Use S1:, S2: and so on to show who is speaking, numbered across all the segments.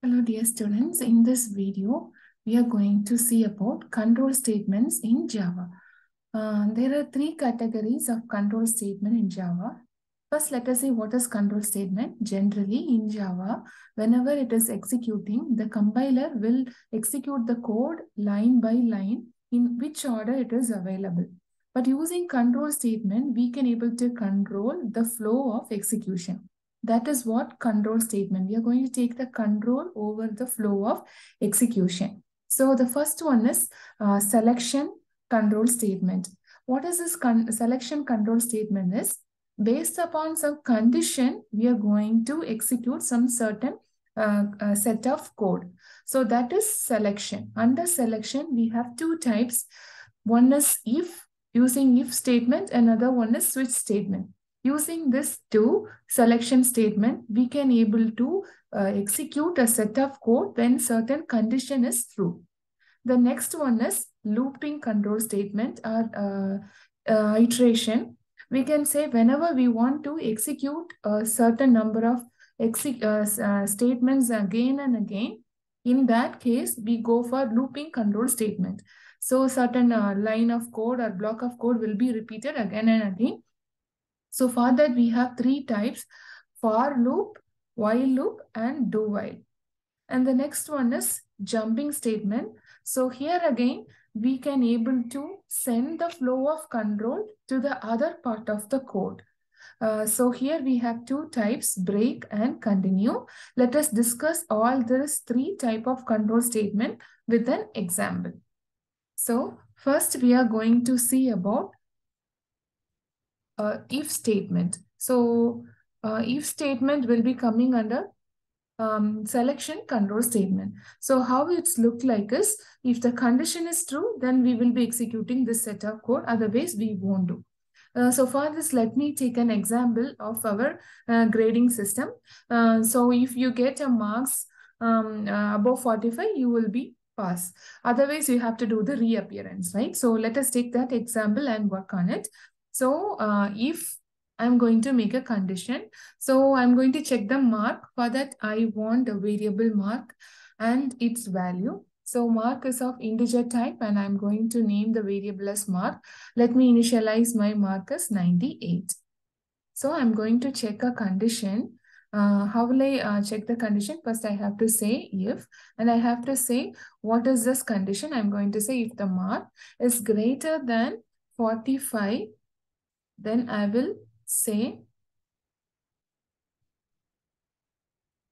S1: Hello dear students, in this video we are going to see about control statements in Java. There are three categories of control statement in Java. First, let us see what is control statement. Generally in Java, whenever it is executing, the compiler will execute the code line by line in which order it is available. But using control statement, we can able to control the flow of execution. That is what control statement. We are going to take the control over the flow of execution. So the first one is selection control statement. What is this selection control statement is? Based upon some condition, we are going to execute some certain set of code. So that is selection. Under selection, we have two types. One is if, using if statement, another one is switch statement. Using this two selection statement, we can able to execute a set of code when certain condition is true. The next one is looping control statement or iteration. We can say whenever we want to execute a certain number of statements again and again, in that case, we go for looping control statement. So certain line of code or block of code will be repeated again and again. So for that, we have three types: for loop, while loop, and do while. And the next one is jumping statement. So here again, we can able to send the flow of control to the other part of the code. So here we have two types, break and continue. Let us discuss all these three type of control statement with an example. So first we are going to see about if statement. So if statement will be coming under selection control statement. So how it's look like is, if the condition is true, then we will be executing this set of code. Otherwise, we won't do. So for this, let me take an example of our grading system. So if you get a marks above 45, you will be pass. Otherwise, you have to do the reappearance, right? So let us take that example and work on it. So if I'm going to make a condition, so I'm going to check the mark. For that, I want a variable mark and its value. So mark is of integer type and I'm going to name the variable as mark. Let me initialize my mark as 98. So I'm going to check a condition. How will I check the condition? First, I have to say if, and I have to say what is this condition. I'm going to say if the mark is greater than 45, then I will say,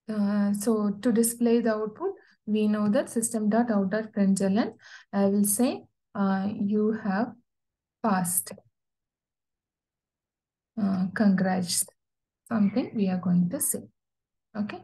S1: so to display the output, we know that system.out.println, I will say you have passed. Congrats, something we are going to say. Okay.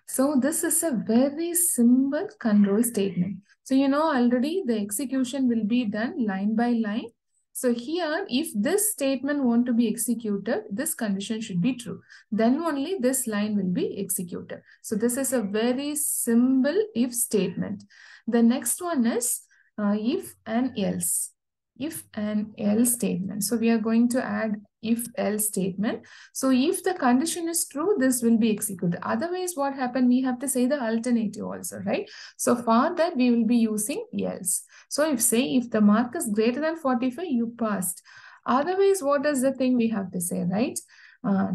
S1: So this is a very simple control statement. So you know already the execution will be done line by line. So here, if this statement want to be executed, this condition should be true. Then only this line will be executed. So this is a very simple if statement. The next one is if and else. If and else statement. So we are going to add if else statement. So if the condition is true, this will be executed. Otherwise, what happened? We have to say the alternative also, right? So for that, we will be using else. So if the mark is greater than 45, you passed. Otherwise, what is the thing we have to say, right?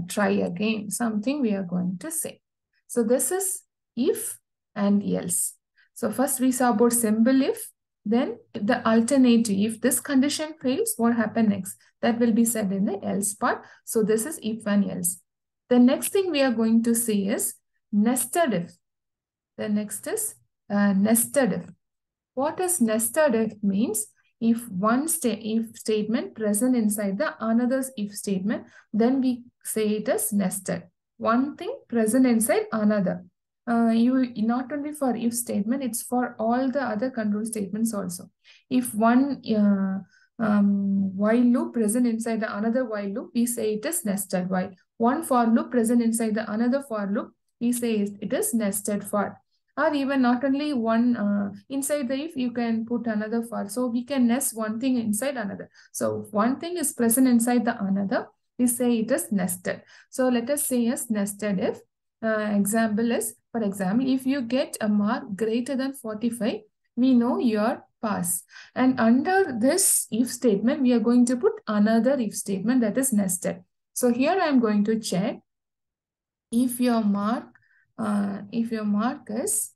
S1: Try again, something we are going to say. So this is if and else. So first we saw about simple if. Then the alternative, if this condition fails, what happens next? That will be said in the else part. So this is if and else. The next thing we are going to see is nested if. The next is nested if. What is nested if means? If one if statement present inside the another if statement, then we say it is nested. One thing present inside another. You not only for if statement, it's for all the other control statements also. If one while loop present inside the another while loop, we say it is nested while. One for loop present inside the another for loop, we say it is nested for. Or even not only one inside the if, you can put another for. So we can nest one thing inside another. So if one thing is present inside the another, we say it is nested. So let us say as nested if. example is, for example, if you get a mark greater than 45, we know you're pass. And under this if statement, we are going to put another if statement that is nested. So here I am going to check if your mark is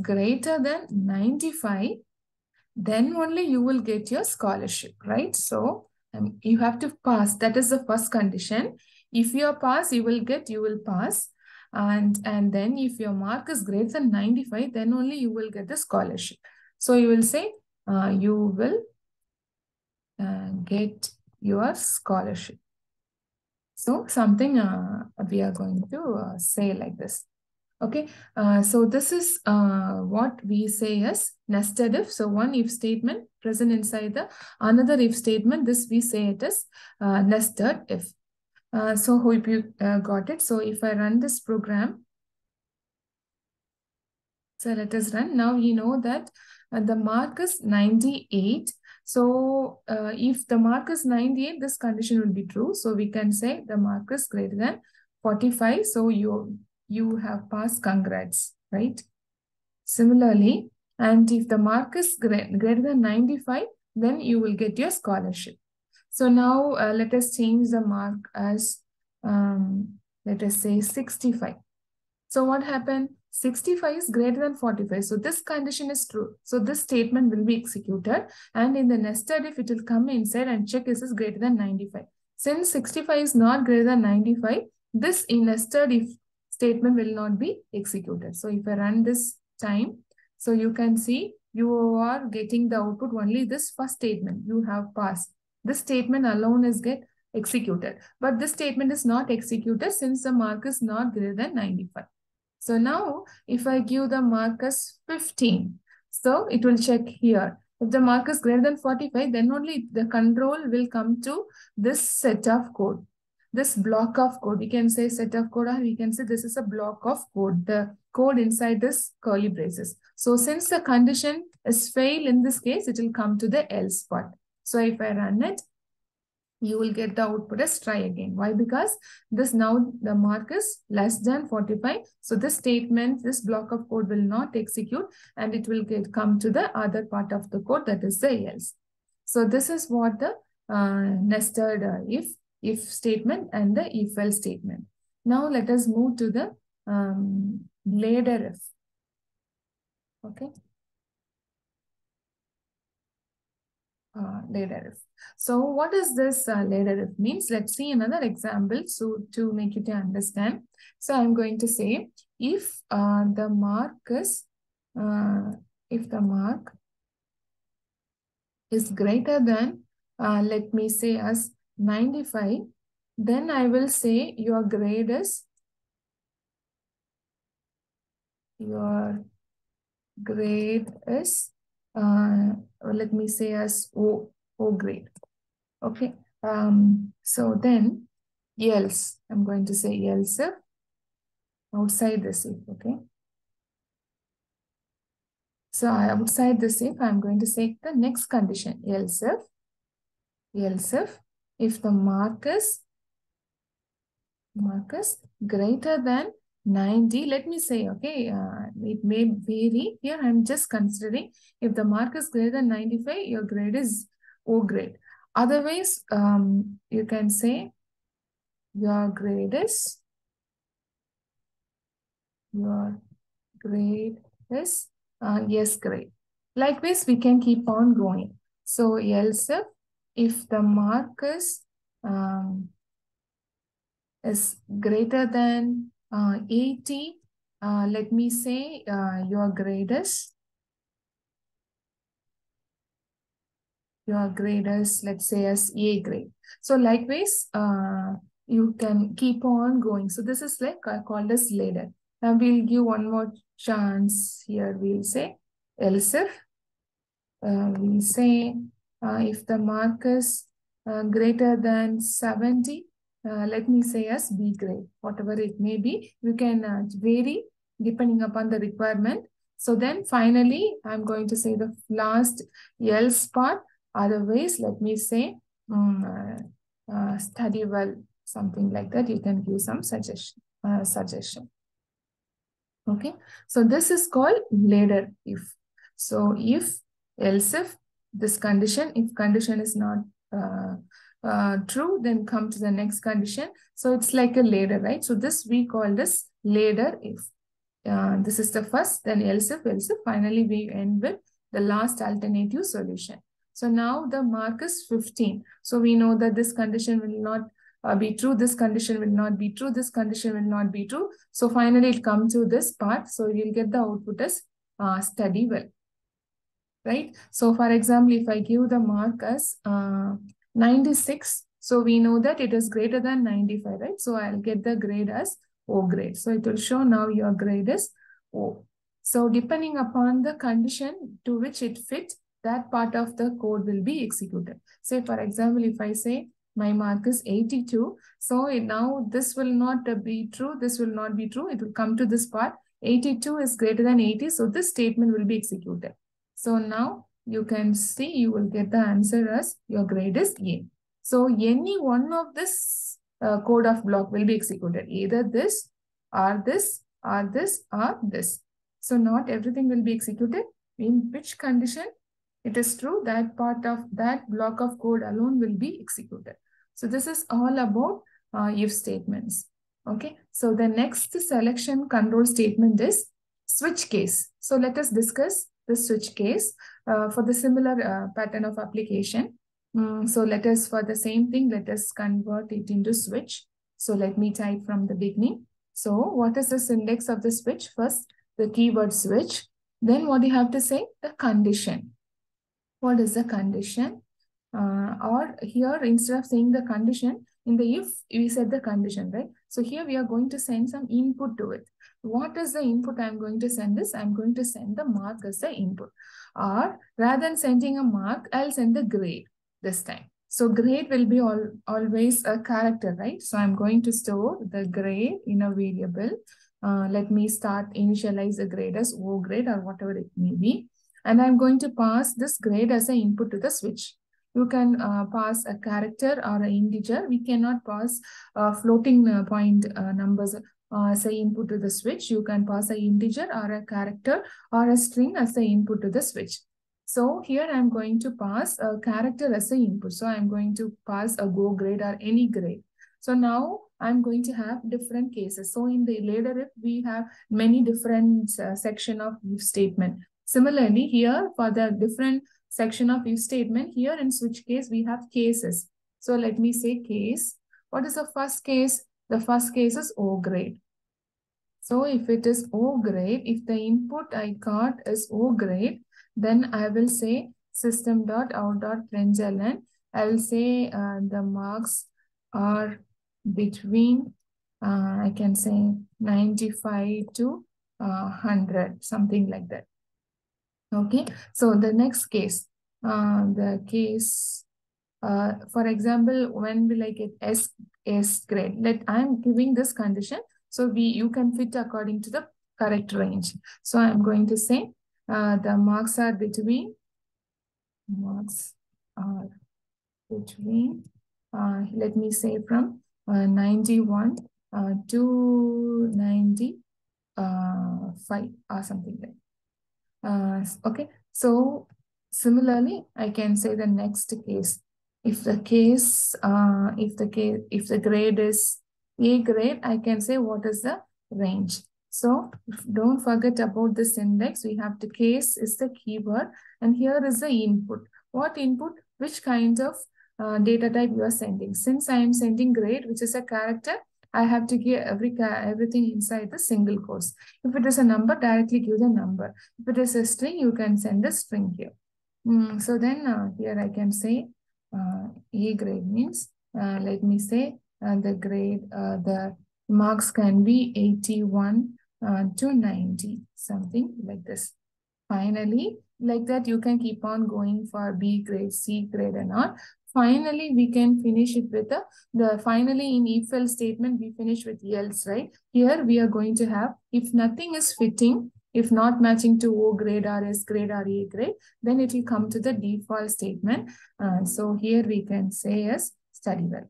S1: greater than 95, then only you will get your scholarship, right? So you have to pass. That is the first condition. If you are pass, you will pass. And then if your mark is greater than 95, then only you will get the scholarship. So you will say you will get your scholarship. So something we are going to say like this. Okay, so this is what we say as nested if. So one if statement present inside the another if statement. This we say it as nested if. So hope you got it. So if I run this program, so let us run. Now you know that the mark is 98. So if the mark is 98, this condition will be true. So we can say the mark is greater than 45. So you have passed, congrats, right? Similarly, and if the mark is greater than 95, then you will get your scholarship. So now let us change the mark as, let us say 65. So what happened? 65 is greater than 45. So this condition is true. So this statement will be executed. And in the nested if, it will come inside and check is this greater than 95. Since 65 is not greater than 95, this nested if statement will not be executed. So if I run this time, so you can see you are getting the output only this first statement. You have passed. This statement alone is get executed. But this statement is not executed since the mark is not greater than 95. So now if I give the mark as 15, so it will check here. If the mark is greater than 45, then only the control will come to this set of code. This block of code, we can say set of code, or we can say this is a block of code, the code inside this curly braces. So since the condition is fail in this case, it will come to the else part. So if I run it, you will get the output as try again. Why? Because this now the mark is less than 45. So this statement, this block of code will not execute and it will come to the other part of the code, that is the else. So this is what the nested if statement and the if else statement. Now let us move to the ladder if. Okay. Ladder if. So what is this ladder if means? Let's see another example so to make you to understand. So I'm going to say if the mark is greater than let me say as 95, then I will say your grade is let me say as O grade. Okay. So then else, I'm going to say else if outside this if. Okay. So outside this if, I'm going to say the next condition, else if the mark is greater than 90, let me say, okay, it may vary. Here I'm just considering if the mark is greater than 95, your grade is O grade. Otherwise, you can say your grade is yes grade. Likewise, we can keep on going. So else if the mark is greater than 80, let me say your grade is let's say as A grade. So likewise, you can keep on going. So this is like called as ladder. Now we'll give one more chance here. We'll say else if we'll say if the mark is greater than 70, let me say as B grade, whatever it may be. You can vary depending upon the requirement. So then finally, I'm going to say the last else part. Otherwise, let me say study well, something like that. You can give some suggestion. suggestion. Okay, so this is called ladder if. So if, else if, this condition, if condition is not true, then come to the next condition. So it's like a ladder, right? So this we call this ladder if. This is the first, then else if, finally we end with the last alternative solution. So now the mark is 15. So we know that this condition will not be true, this condition will not be true, this condition will not be true. So finally it comes to this part. So you'll get the output as study well. Right? So for example, if I give the mark as 96, so we know that it is greater than 95, right? So I'll get the grade as O grade. So it will show now your grade is O. So depending upon the condition to which it fits, that part of the code will be executed. Say for example, if I say my mark is 82, so now this will not be true, this will not be true, it will come to this part, 82 is greater than 80, so this statement will be executed. So now you can see, you will get the answer as your grade is A. So any one of this code of block will be executed, either this or this or this or this. So not everything will be executed. In which condition it is true, that part of that block of code alone will be executed. So this is all about if statements. Okay, so the next selection control statement is switch case. So let us discuss the switch case for the similar pattern of application. So let us, for the same thing, let us convert it into switch. So let me type from the beginning. So what is the syntax of the switch? First, the keyword switch. Then what you have to say? The condition. What is the condition? Or here, instead of saying the condition, in the if, we said the condition, right? So here we are going to send some input to it. What is the input I'm going to send this? I'm going to send the mark as the input. Or rather than sending a mark, I'll send the grade this time. So grade will be always a character, right? So I'm going to store the grade in a variable. Let me initialize the grade as O grade or whatever it may be. And I'm going to pass this grade as an input to the switch. You can pass a character or an integer. We cannot pass floating point numbers as an input to the switch. You can pass an integer or a character or a string as the input to the switch. So here I'm going to pass a character as an input. So I'm going to pass a go grade or any grade. So now I'm going to have different cases. So in the later if we have many different section of if statement. Similarly, here for the different section of if statement, here in switch case, we have cases. So let me say case. What is the first case? The first case is O grade. So if it is O grade, if the input I got is O grade, then I will say system.out.println. I will say the marks are between, I can say 95 to 100, something like that. Okay, so the next case, the case, for example, when will I get S grade? I'm giving this condition, so you can fit according to the correct range. So I'm going to say the marks are between, let me say from 91 to 95 or something like that. Okay, so similarly, I can say the next case. If the grade is A grade, I can say what is the range. So don't forget about this index. We have the case is the keyword, and here is the input. What input? Which kind of data type you are sending? Since I am sending grade, which is a character, I have to give everything inside the single quotes. If it is a number, directly give the number. If it is a string, you can send a string here. So then here I can say A grade means, let me say the grade, the marks can be 81 to 90, something like this. Finally, like that, you can keep on going for B grade, C grade and all. Finally, we can finish it with finally in if else statement, we finish with else, right? Here we are going to have, if nothing is fitting, if not matching to O grade or S grade or A grade, then it will come to the default statement. So here we can say as study well.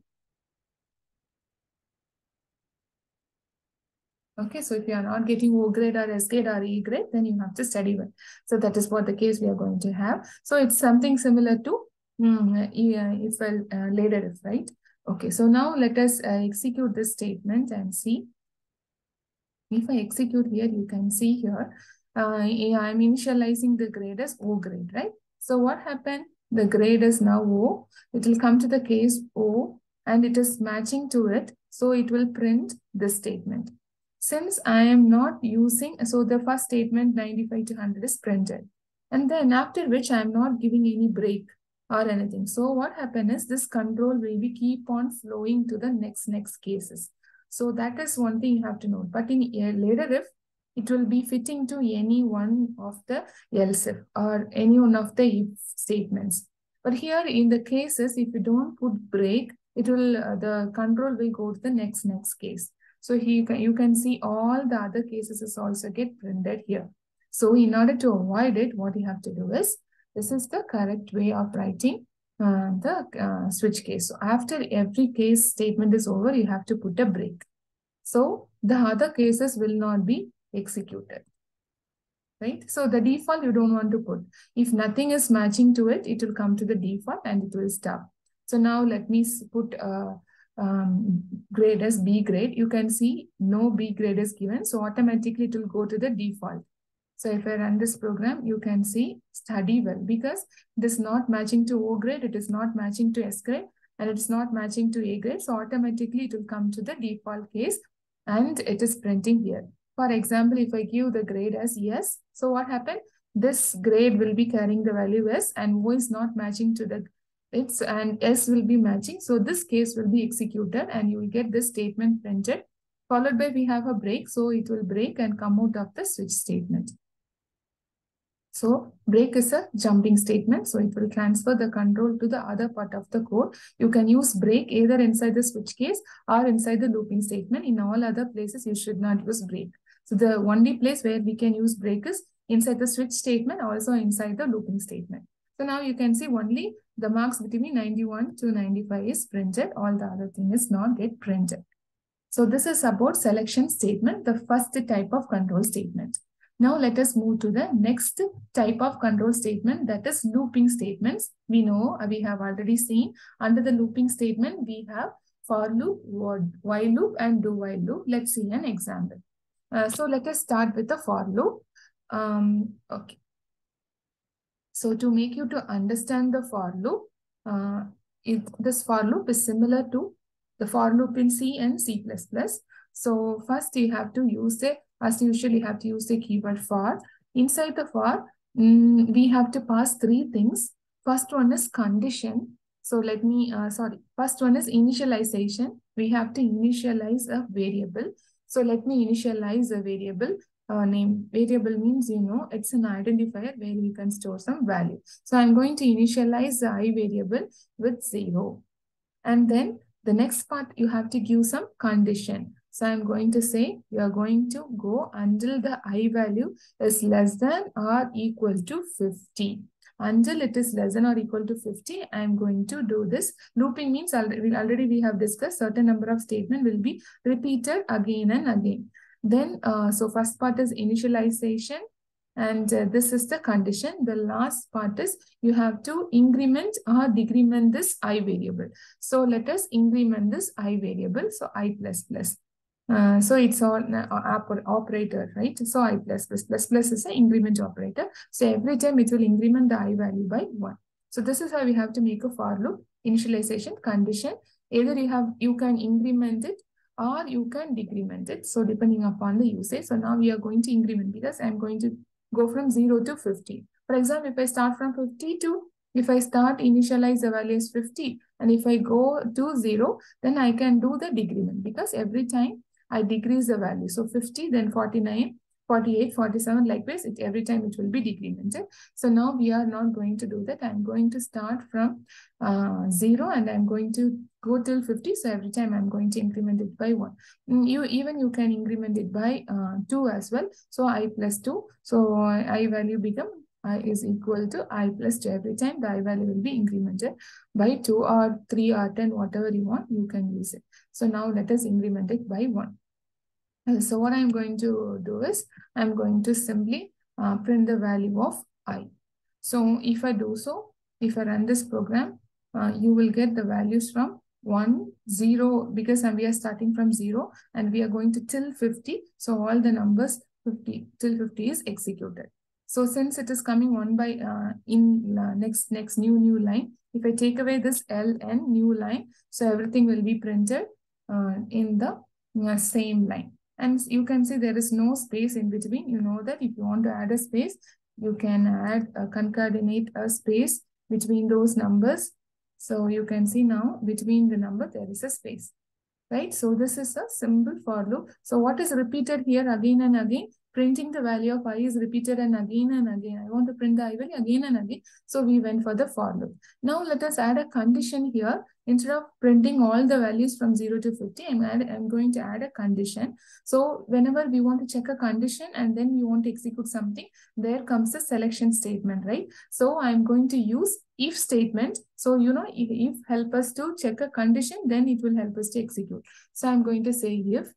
S1: Okay, so if you are not getting O grade or S grade or E grade, then you have to study well. So that is what the case we are going to have. So it's something similar to if later if, right? Okay, so now let us execute this statement and see. If I execute here, you can see here, I'm initializing the grade as O grade, right? So what happened? The grade is now O. It will come to the case O and it is matching to it. So it will print this statement. Since I am not using, so the first statement 95 to 100 is printed. And then after which I am not giving any break or anything. So what happened is this control will be keep on flowing to the next cases. So that is one thing you have to note. But in a later if, it will be fitting to any one of the else if or any one of the if statements. But here in the cases, if you don't put break, it will the control will go to the next case. So here you can see all the other cases is also get printed here. So in order to avoid it, what you have to do is, this is the correct way of writing the switch case. So after every case statement is over, you have to put a break. So the other cases will not be executed. Right? So the default you don't want to put. If nothing is matching to it, it will come to the default and it will stop. So now let me put grade as B grade. You can see no B grade is given. So automatically it will go to the default. So if I run this program, you can see study well because it is not matching to O grade, it is not matching to S grade, and it is not matching to A grade. So automatically it will come to the default case and it is printing here. For example, if I give the grade as yes, so what happened? This grade will be carrying the value S and O is not matching to the it's and S will be matching. So this case will be executed and you will get this statement printed. Followed by we have a break. So it will break and come out of the switch statement. So break is a jumping statement. So it will transfer the control to the other part of the code. You can use break either inside the switch case or inside the looping statement. In all other places, you should not use break. So the only place where we can use break is inside the switch statement, also inside the looping statement. So now you can see only the marks between 91 to 95 is printed. All the other thing is not get printed. So this is about selection statement, the first type of control statement. Now let us move to the next type of control statement, that is looping statements. We know, we have already seen under the looping statement, we have for loop, while loop and do while loop. Let's see an example. So let us start with the for loop. Okay. So to make you to understand the for loop, this for loop is similar to the for loop in C and C++. So first you have to use as usual, you have to use the keyword for. Inside the for, we have to pass three things. First one is condition. So let me, first one is initialization. We have to initialize a variable. So let me initialize a variable. Name. Variable means, it's an identifier where we can store some value. So I'm going to initialize the I variable with 0. And then the next part, you have to give some condition. So I'm going to say, you are going to go until the I value is less than or equal to 50. Until it is less than or equal to 50, I'm going to do this. Looping means already we have discussed certain number of statements will be repeated again and again. Then, so first part is initialization. And this is the condition. The last part is you have to increment or decrement this I variable. So let us increment this I variable. So I plus plus. So it's all operator, right? So I plus plus is an increment operator. So every time it will increment the I value by 1. So this is how we have to make a for loop. Initialization, condition. Either you can increment it or you can decrement it. So depending upon the usage. So now we are going to increment because I'm going to go from 0 to 50. For example, if I start from 50 to, if I start initialize the value is 50, and if I go to 0, then I can do the decrement because every time I decrease the value. So 50, then 49, 48, 47, likewise, every time it will be decremented. So now we are not going to do that. I'm going to start from 0 and I'm going to go till 50. So every time I'm going to increment it by 1. You can increment it by 2 as well. So I plus 2. So I value become I is equal to I plus 2. Every time the I value will be incremented by 2 or 3 or 10, whatever you want, you can use it. So now let us increment it by 1. So what I'm going to do is, I'm going to simply print the value of I. So if I do so, if I run this program, you will get the values from 1, 0, because we are starting from 0 and we are going to till 50. So all the numbers 50 till 50 is executed. So since it is coming one by in next new line, if I take away this ln new line, so everything will be printed in the same line. And you can see there is no space in between. You know that if you want to add a space, you can add concatenate a space between those numbers. So you can see now between the number there is a space, right? So this is a simple for loop. So what is repeated here again and again? Printing the value of I is repeated and again and again. I want to print the I value again and again. So we went for the for loop. Now let us add a condition here. Instead of printing all the values from 0 to 50, I'm going to add a condition. So whenever we want to check a condition and then we want to execute something, there comes the selection statement, right? So I'm going to use if statement. So, you know, if help us to check a condition, then it will help us to execute. So I'm going to say if,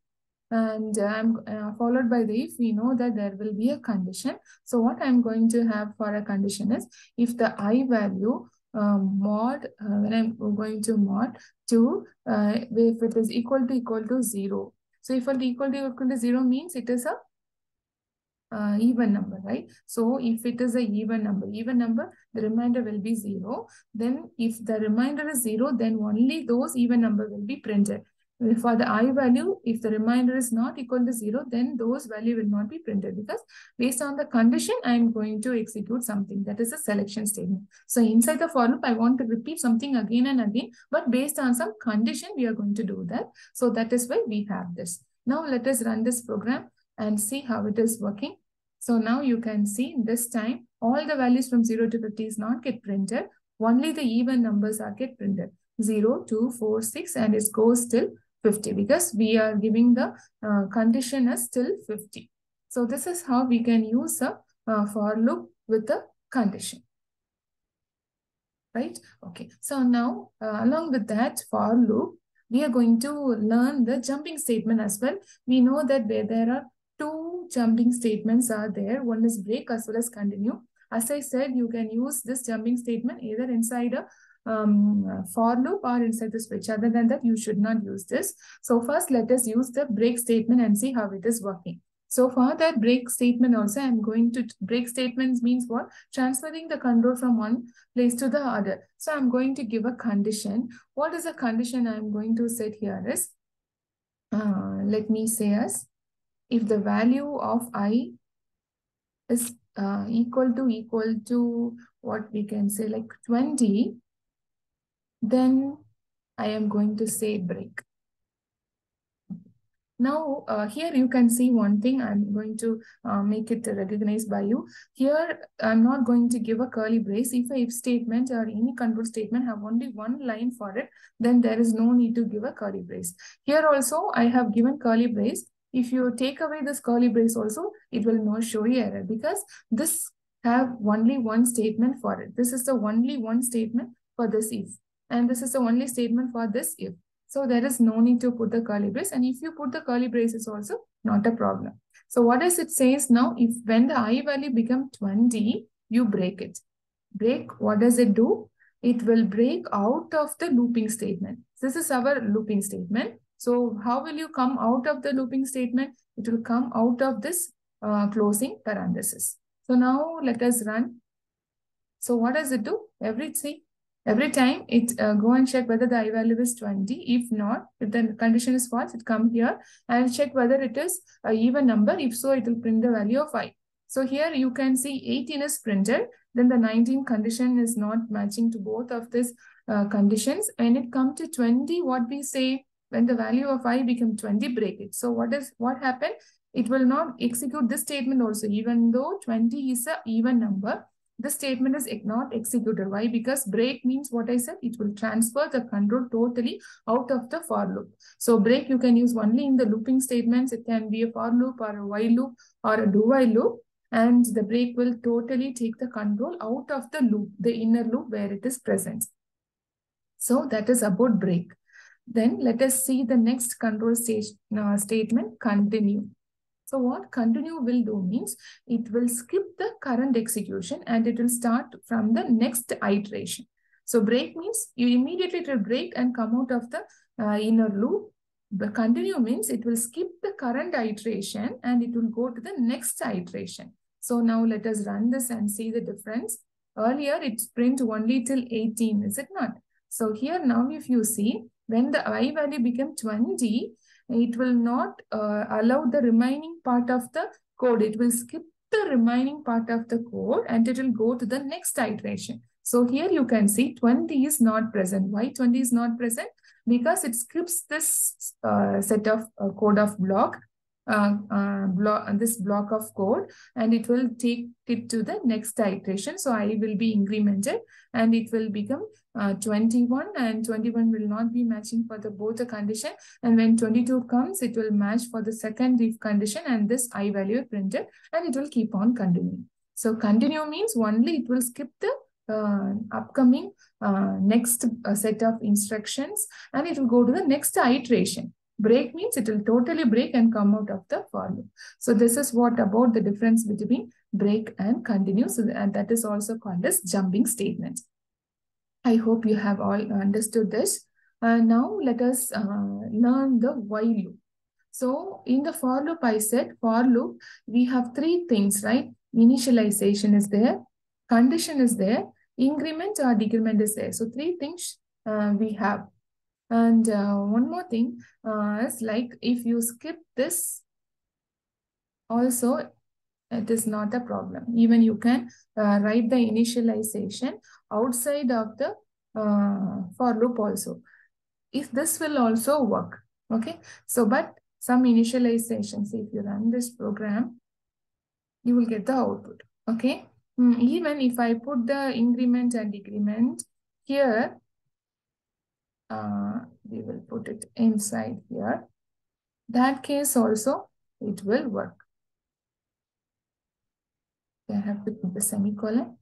S1: and I'm followed by the if. We know that there will be a condition. So what I'm going to have for a condition is, if the I value mod, when I'm going to mod to, if it is equal to 0. So if it equal to 0 means it is a even number, right? So if it is a even number, the remainder will be 0. Then if the remainder is 0, then only those even number will be printed. For the I value, if the remainder is not equal to 0, then those value will not be printed, because based on the condition, I am going to execute something. That is a selection statement. So inside the for loop, I want to repeat something again and again, but based on some condition, we are going to do that. So that is why we have this. Now let us run this program and see how it is working. So now you can see this time, all the values from 0 to 50 is not get printed. Only the even numbers are get printed. 0, 2, 4, 6, and it goes till 50, because we are giving the condition as till 50. So this is how we can use a for loop with the condition. Right? Okay. So now along with that for loop, we are going to learn the jumping statement as well. We know that there are two jumping statements are there. One is break as well as continue. As I said, you can use this jumping statement either inside a for loop or inside the switch. Other than that, you should not use this. So first, let us use the break statement and see how it is working. So for that break statement also, I'm going to, break statements means what? Transferring the control from one place to the other. So I'm going to give a condition. What is the condition I'm going to set here is, let me say as, if the value of I is equal to what we can say like 20, then I am going to say break. Now, here you can see one thing. I'm going to make it recognized by you. Here, I'm not going to give a curly brace. If a if statement or any control statement have only one line for it, then there is no need to give a curly brace. Here also, I have given curly brace. If you take away this curly brace also, it will not show you error, because this have only one statement for it. This is the only one statement for this if. And this is the only statement for this if. So there is no need to put the curly brace. And if you put the curly brace, it's also not a problem. So what does it says now? If when the I value become 20, you break it. Break, what does it do? It will break out of the looping statement. This is our looping statement. So how will you come out of the looping statement? It will come out of this closing parenthesis. So now let us run. So what does it do? Every time it go and check whether the I value is 20. If not, if the condition is false, it come here and check whether it is an even number. If so, it will print the value of I. So here you can see 18 is printed. Then the 19 condition is not matching to both of these conditions. When it comes to 20, what we say, when the value of I become 20, break it. So what happened? It will not execute this statement also, even though 20 is an even number. This statement is not executed. Why? Because break means what I said, it will transfer the control totally out of the for loop. So break you can use only in the looping statements. It can be a for loop or a while loop or a do while loop. And the break will totally take the control out of the loop, the inner loop where it is present. So that is about break. Then let us see the next control statement, continue. So what continue will do means it will skip the current execution and it will start from the next iteration. So break means you immediately it will break and come out of the inner loop. The continue means it will skip the current iteration and it will go to the next iteration. So now let us run this and see the difference. Earlier it's print only till 18, is it not? So here now if you see, when the I value become 20, it will not allow the remaining part of the code. It will skip the remaining part of the code and it will go to the next iteration. So here you can see 20 is not present. Why 20 is not present? Because it skips this set of code of block, this block of code, and it will take it to the next iteration. So I will be incremented and it will become 21, and 21 will not be matching for the both the condition, and when 22 comes it will match for the second if condition, and this I value printed and it will keep on continuing. So continue means only it will skip the upcoming next set of instructions and it will go to the next iteration. Break means it will totally break and come out of the for loop. So this is what about the difference between break and continue. So that is also called as jumping statement. I hope you have all understood this. Now let us learn the while loop. So in the for loop, I said for loop, we have three things, right? Initialization is there, condition is there, increment or decrement is there. So three things we have. And one more thing is like if you skip this, also it is not a problem. Even you can write the initialization outside of the for loop also. If this will also work, okay? So, but some initializations, if you run this program, you will get the output, okay? Even if I put the increment and decrement here, we will put it inside here. That case also, it will work. I have to put the semicolon.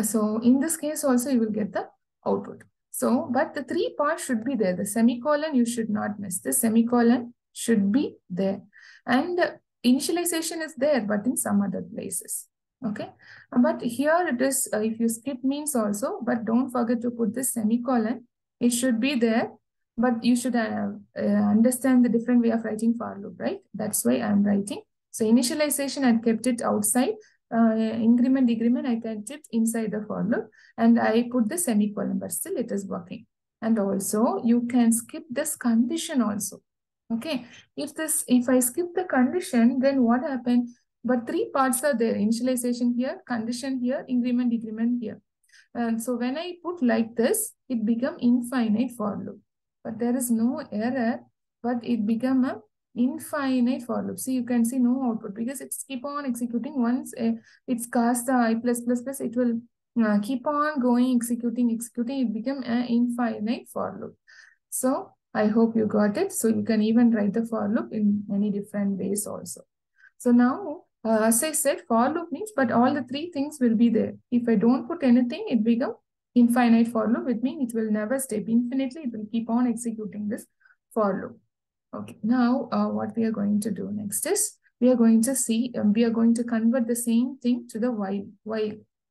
S1: So in this case also, you will get the output. So, but the three parts should be there. The semicolon, you should not miss. The semicolon should be there. And initialization is there, but in some other places. Okay. But here it is, if you skip means also, but don't forget to put this semicolon. It should be there, but you should understand the different way of writing for loop, right? That's why I'm writing. So initialization, I kept it outside. Increment, decrement, I kept it inside the for loop and I put the semicolon, but still it is working. And also you can skip this condition also. Okay. If I skip the condition, then what happened? But three parts are there. Initialization here, condition here, increment, decrement here. And so when I put like this, it become infinite for loop. But there is no error, but it become a infinite for loop. See, you can see no output because it's keep on executing. Once it's cast the I+++, it will keep on going, executing. It become an infinite for loop. So I hope you got it. So you can even write the for loop in many different ways also. So now, as I said, for loop means, but all the three things will be there. If I don't put anything, it become infinite for loop. It means it will never stop infinitely. It will keep on executing this for loop. Okay, now what we are going to do next is we are going to see, we are going to convert the same thing to the while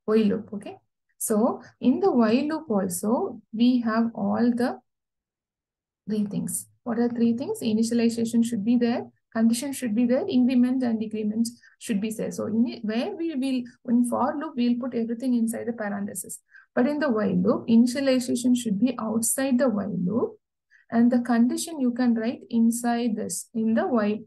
S1: loop. Okay, so in the while loop also, we have all the three things. What are three things? Initialization should be there, condition should be there, increment and decrement should be there. So where we will, in for loop, we'll put everything inside the parenthesis. But in the while loop, initialization should be outside the while loop. And the condition you can write inside this, in the while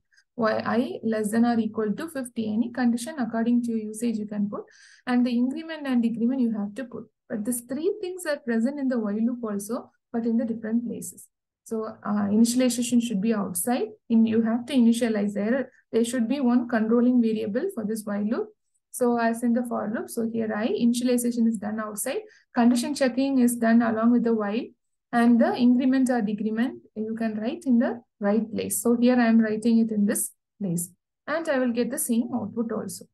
S1: I less than or equal to 50. Any condition according to your usage you can put. And the increment and decrement you have to put. But these three things are present in the while loop also, but in the different places. So initialization should be outside. You have to initialize there. There should be one controlling variable for this while loop. So as in the for loop, so here initialization is done outside. Condition checking is done along with the while. And the increment or decrement, you can write in the right place. So here I am writing it in this place. And I will get the same output also.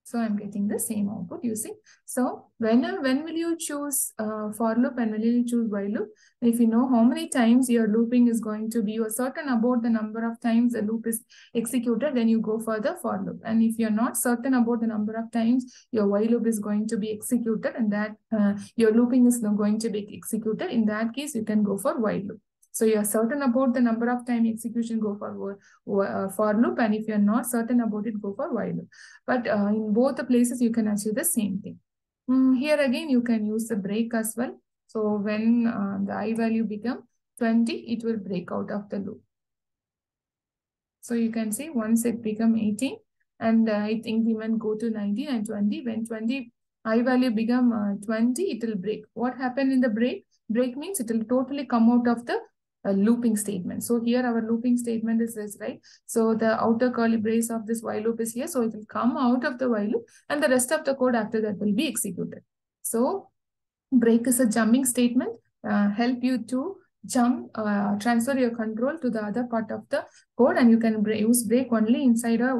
S1: So I'm getting the same output using. So when will you choose for loop and when will you choose while loop? If you know how many times your looping is going to be, you are certain about the number of times the loop is executed, then you go for the for loop. And if you're not certain about the number of times your while loop is going to be executed and that your looping is not going to be executed, in that case, you can go for while loop. So you're certain about the number of time execution, go for loop. And if you're not certain about it, go for while loop. But in both the places, you can achieve the same thing. Here again, you can use the break as well. So when the I value become 20, it will break out of the loop. So you can see once it become 18 and it increment go to 19 and 20. When 20 I value become 20, it will break. What happened in the break? Break means it will totally come out of the looping statement. So here our looping statement is this, right? So the outer curly brace of this while loop is here. So it will come out of the while loop and the rest of the code after that will be executed. So break is a jumping statement, help you to jump, transfer your control to the other part of the code, and you can use break only inside a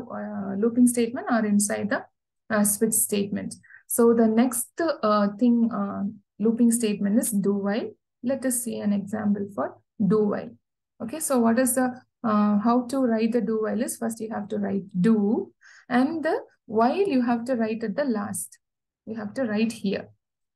S1: looping statement or inside the switch statement. So the next looping statement is do while. Let us see an example for do while. Okay, so what is the how to write the do while is first you have to write do, and the while you have to write at the last. You have to write here.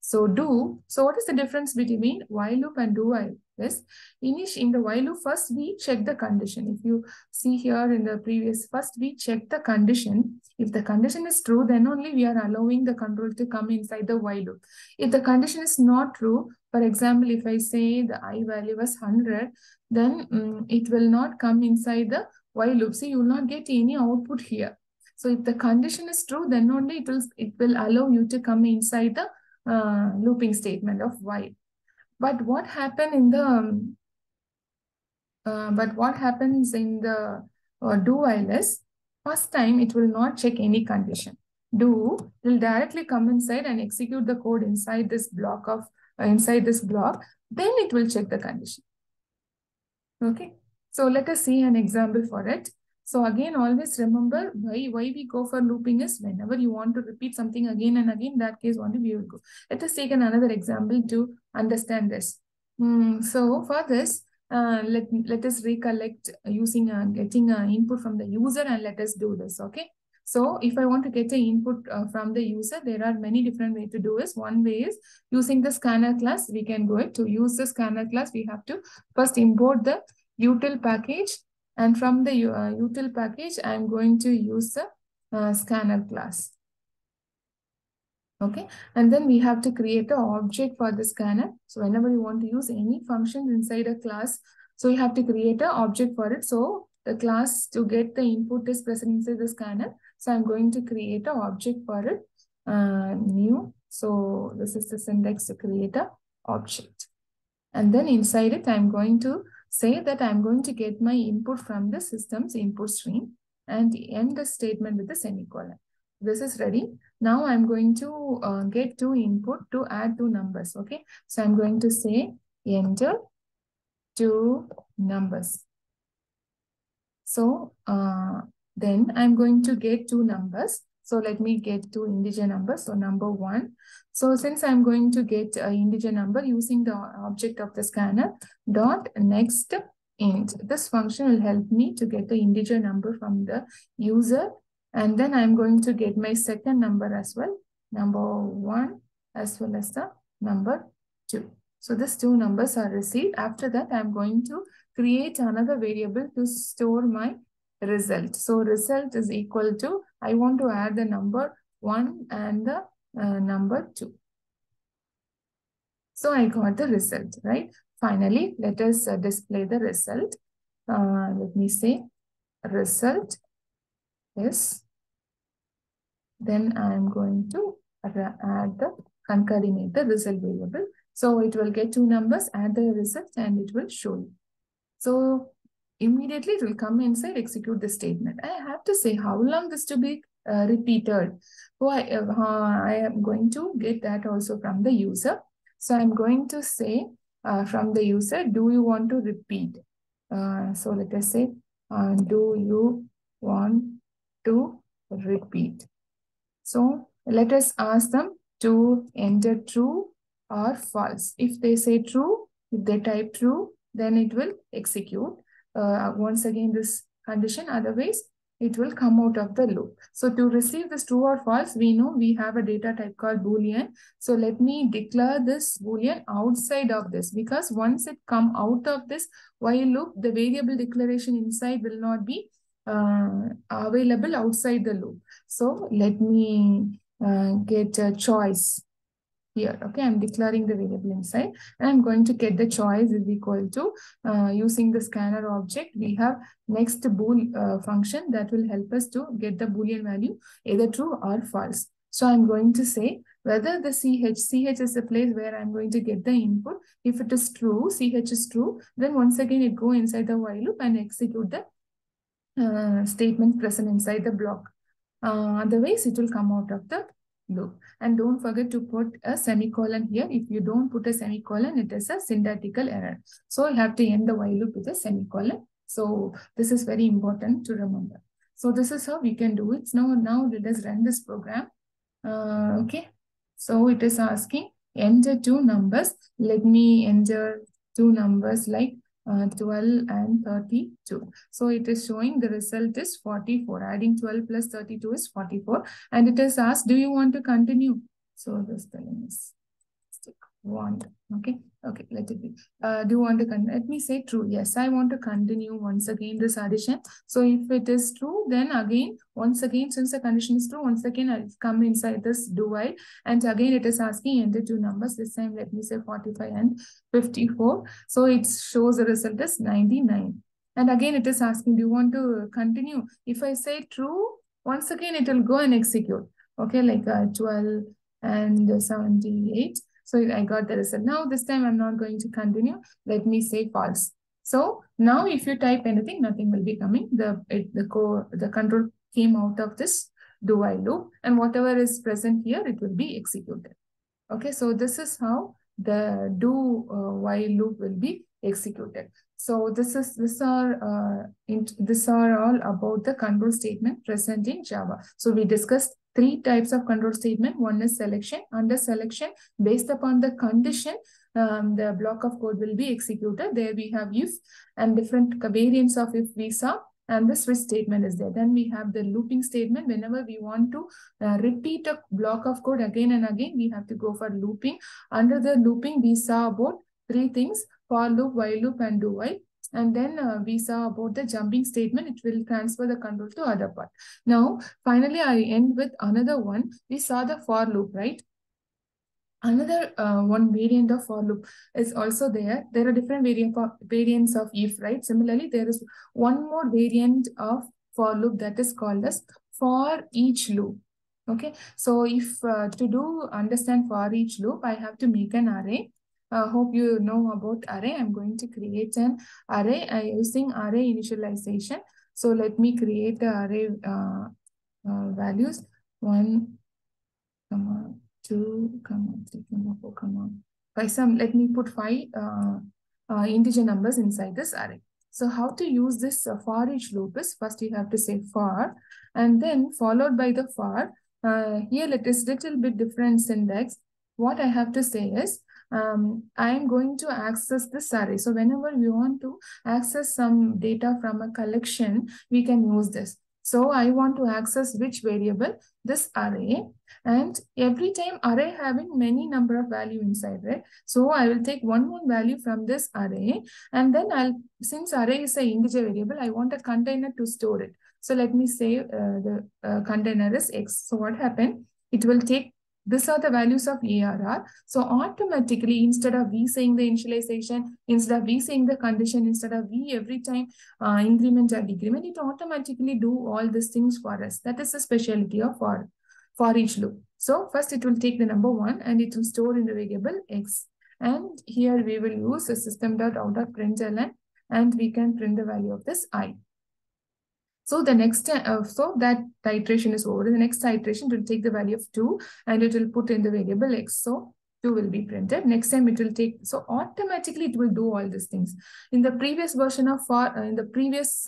S1: So do, so what is the difference between while loop and do while? Yes, in the while loop, first we check the condition. If you see here in the previous, first we check the condition. If the condition is true, then only we are allowing the control to come inside the while loop. If the condition is not true, for example, if I say the I value was 100, then it will not come inside the while loop. See, you will not get any output here. So if the condition is true, then only it will allow you to come inside the looping statement of while. But what happened in the what happens in the do while is first time it will not check any condition. Do will directly come inside and execute the code inside this block of inside this block. Then it will check the condition. Okay. So let us see an example for it. So again, always remember why we go for looping is whenever you want to repeat something again and again, that case only we will go. Let us take another example to understand this. So for this, let us recollect using getting input from the user and let us do this. Okay. So if I want to get an input from the user, there are many different ways to do this. One way is using the scanner class. We can go it to use the scanner class. We have to first import the util package, and from the util package, I'm going to use the scanner class. Okay, and then we have to create an object for the scanner. So whenever you want to use any functions inside a class, so you have to create an object for it. So the class to get the input is present inside the scanner. So I'm going to create an object for it, new. So this is the syntax to create an object. And then inside it, I'm going to say that I'm going to get my input from the system's input stream and end the statement with a semicolon. This is ready. Now I'm going to get two input to add two numbers. Okay. So I'm going to say enter two numbers. So then I'm going to get two numbers. So let me get two integer numbers. So number 1. So since I'm going to get an integer number using the object of the scanner dot next int, this function will help me to get the integer number from the user. And then I'm going to get my second number as well, number 1 as well as the number 2. So these two numbers are received. After that, I'm going to create another variable to store my result. So result is equal to, I want to add the number 1 and the number 2. So I got the result, right? Finally, let us display the result. Let me say result is, then I'm going to add the concatenate the result variable. So it will get two numbers, add the result, and it will show you. So immediately it will come inside, execute the statement. I have to say how long this to be repeated. So I am going to get that also from the user. So I'm going to say from the user, do you want to repeat? So let us say, do you want to repeat? So let us ask them to enter true or false. If they say true, if they type true, then it will execute once again this condition. Otherwise, it will come out of the loop. So to receive this true or false, we know we have a data type called Boolean. So let me declare this Boolean outside of this, because once it come out of this while loop, the variable declaration inside will not be available outside the loop. So let me get a choice here. Okay, I'm declaring the variable inside, and I'm going to get the choice is equal to using the scanner object. We have next bool function that will help us to get the Boolean value either true or false. So I'm going to say whether the CH is the place where I'm going to get the input. If it is true, CH is true, then once again it go inside the while loop and execute the statement present inside the block. Otherwise, it will come out of the loop. And don't forget to put a semicolon here. If you don't put a semicolon, it is a syntactical error. So you have to end the while loop with a semicolon. So this is very important to remember. So this is how we can do it. Now let us run this program. Okay. So it is asking enter two numbers. Let me enter two numbers like 12 and 32. So it is showing the result is 44. Adding 12 plus 32 is 44. And it is asked, do you want to continue? So the spelling is want. Okay. Okay, let it be. Do you want to let me say true? Yes, I want to continue once again this addition. So if it is true, then again, once again, since the condition is true, once again, I'll come inside this do while. And again, it is asking enter two numbers. This time, let me say 45 and 54. So it shows the result is 99. And again, it is asking, do you want to continue? If I say true, once again, it will go and execute. Okay, like 12 and 78. So I got the result. Now this time I'm not going to continue. Let me say false. So now if you type anything, nothing will be coming. The control came out of this do while loop, and whatever is present here, it will be executed. Okay, so this is how the do while loop will be executed. So these are all about the control statement present in Java. So we discussed three types of control statement. One is selection. Under selection, based upon the condition, the block of code will be executed. There we have if and different variants of if we saw. And the switch statement is there. Then we have the looping statement. Whenever we want to repeat a block of code again and again, we have to go for looping. Under the looping, we saw about three things: for loop, while loop, and do while. And then we saw about the jumping statement. It will transfer the control to other part. Now, finally, I end with another one. We saw the for loop, right? Another one variant of for loop is also there. There are different variants of if, right? Similarly, there is one more variant of for loop that is called as for each loop. Okay, so if to do understand for each loop, I have to make an array. Hope you know about array. I'm going to create an array using array initialization. So let me create the array values 1, 2, 3, 4, 5. Let me put 5 integer numbers inside this array. So how to use this for each loop is first you have to say for, and then followed by the for. Here it is little bit different syntax. What I have to say is I am going to access this array. So whenever we want to access some data from a collection, we can use this. So I want to access which variable? This array. And every time array having many number of value inside, right? So I will take one more value from this array, and then since array is an integer variable, I want a container to store it. So let me say the container is X. So what happened? It will take, these are the values of ARR. So automatically, instead of we saying the initialization, instead of we saying the condition, instead of we every time increment or decrement, it automatically do all these things for us. That is the specialty of for each loop. So first it will take the number 1 and it will store in the variable X. And here we will use a system.out.println, and we can print the value of this I. So the next, so that iteration is over. The next iteration will take the value of 2 and it will put in the variable X. So 2 will be printed. Next time it will take, so automatically it will do all these things. In the previous version of in the previous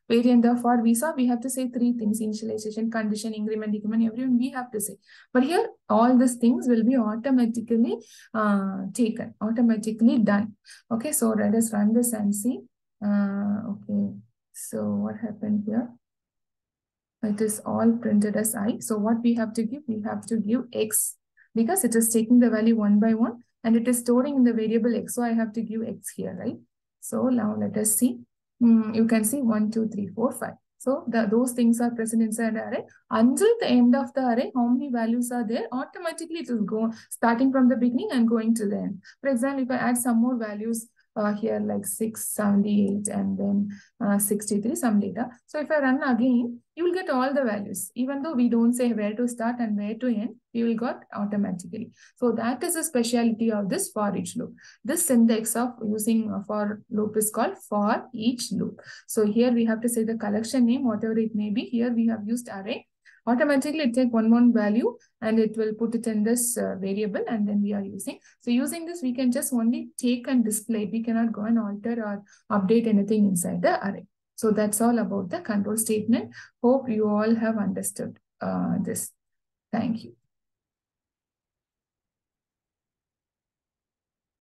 S1: variant of for visa, we have to say 3 things: initialization, condition, increment, decrement, everyone we have to say. But here, all these things will be automatically taken, automatically done. Okay, so let us run this and see. Okay, so what happened here? It is all printed as I. So what we have to give? We have to give X, because it is taking the value 1 by 1 and it is storing in the variable X. So I have to give X here, right? So now let us see. You can see 1, 2, 3, 4, 5. So those things are present inside the array. Until the end of the array, how many values are there? Automatically it will go starting from the beginning and going to the end. For example, if I add some more values here like 6, 78 and then 63, some data. So if I run again, you will get all the values. Even though we don't say where to start and where to end, you will get automatically. So that is a speciality of this for each loop. This syntax of using for loop is called for each loop. So here we have to say the collection name, whatever it may be. Here we have used array. Automatically it take one value and it will put it in this variable, and then we are using. So using this, we can just only take and display. We cannot go and alter or update anything inside the array. So that's all about the control statement. Hope you all have understood this. Thank you.